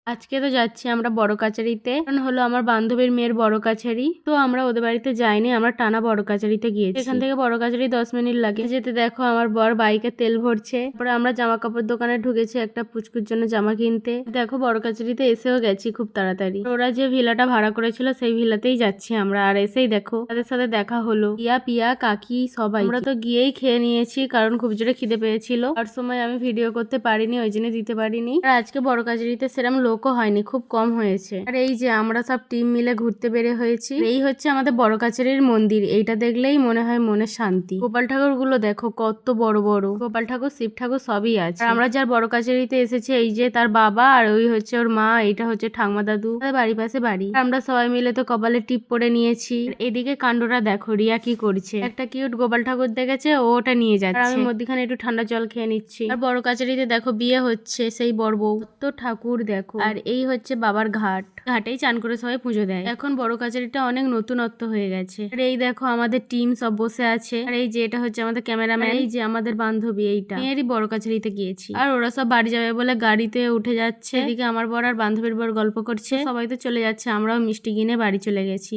আজকে তো যাচ্ছি আমরা বড় কাছারিতে, কারণ হলো আমার বান্ধবীর মেয়ের বড় কাছারি। তো আমরা ওদের বাড়িতে যাইনি, আমরা টানা বড় কাছারিতে গিয়েছি। এখান থেকে বড় কাছারি 10 মিনিট লাগে যেতে। দেখো আমার বর বাইকে তেল ভরছে। তারপরে আমরা জামা কাপড় দোকানে ঢুকেছি একটা পুচকুর জন্য জামা কিনতে। দেখো বড় কাছারিতে এসেও গেছি খুব তাড়াতাড়ি। ওরা যে ভিলাটা ভাড়া করেছিল সেই ভিলাতেই যাচ্ছি আমরা। আর এসেই দেখো তাদের সাথে দেখা হলো, পিয়া পিয়া কাকি সবাই। আমরা তো গিয়েই খেয়ে নিয়েছি কারণ খুব জোরে খিদে পেয়েছিল। আর সময় আমি ভিডিও করতে পারিনি, ওই জন্য দিতে পারিনি। আর আজকে বড় কাছারিতে সেরকম লোকও হয়নি, খুব কম হয়েছে। আর এই যে আমরা সব টিম মিলে ঘুরতে বেরে হয়েছি। এই হচ্ছে আমাদের বড় কাছারির মন্দির। এইটা দেখলেই মনে হয় মনে শান্তি। গোপাল ঠাকুর গুলো দেখো কত বড় বড়। গোপাল ঠাকুর, শিব ঠাকুর সবই আছে। আর আমরা যার বড় কাছারিতে এসেছি এই যে তার বাবা, আর ওই হচ্ছে ওর মা, এইটা হচ্ছে ঠাকমা দাদু, বাড়ির পাশে বাড়ি। আমরা সবাই মিলে তো কপালে টিপ পরে নিয়েছি। এদিকে কাণ্ডটা দেখো, রিয়া কি করছে। একটা কিউট গোপাল ঠাকুর দেখেছে, ও ওটা নিয়ে যাচ্ছে। আর আমি মধ্যখানে একটু ঠান্ডা জল খেয়ে নিচ্ছি। আর বড় কাছারিতে দেখো বিয়ে হচ্ছে সেই বড় বউ। তো ঠাকুর দেখো। আর এই হচ্ছে বাবার ঘাট। ঘাটেই চান করে সবাই পুজো দেয়। এখন বড় কাছারিটা অনেক নতুনত্ব হয়ে গেছে। আর এই দেখো আমাদের টিম সব বসে আছে। আর এই যে এটা হচ্ছে আমাদের ক্যামেরাম্যান, এই যে আমাদের বান্ধবী, এইটা মেয়েরই বড় কাছারিতে গিয়েছি। আর ওরা সব বাড়ি যাবে বলে গাড়িতে উঠে যাচ্ছে। এদিকে আমার বর আর বান্ধবীর বর গল্প করছে। সবাই তো চলে যাচ্ছে, আমরাও মিষ্টি কিনে বাড়ি চলে গেছি।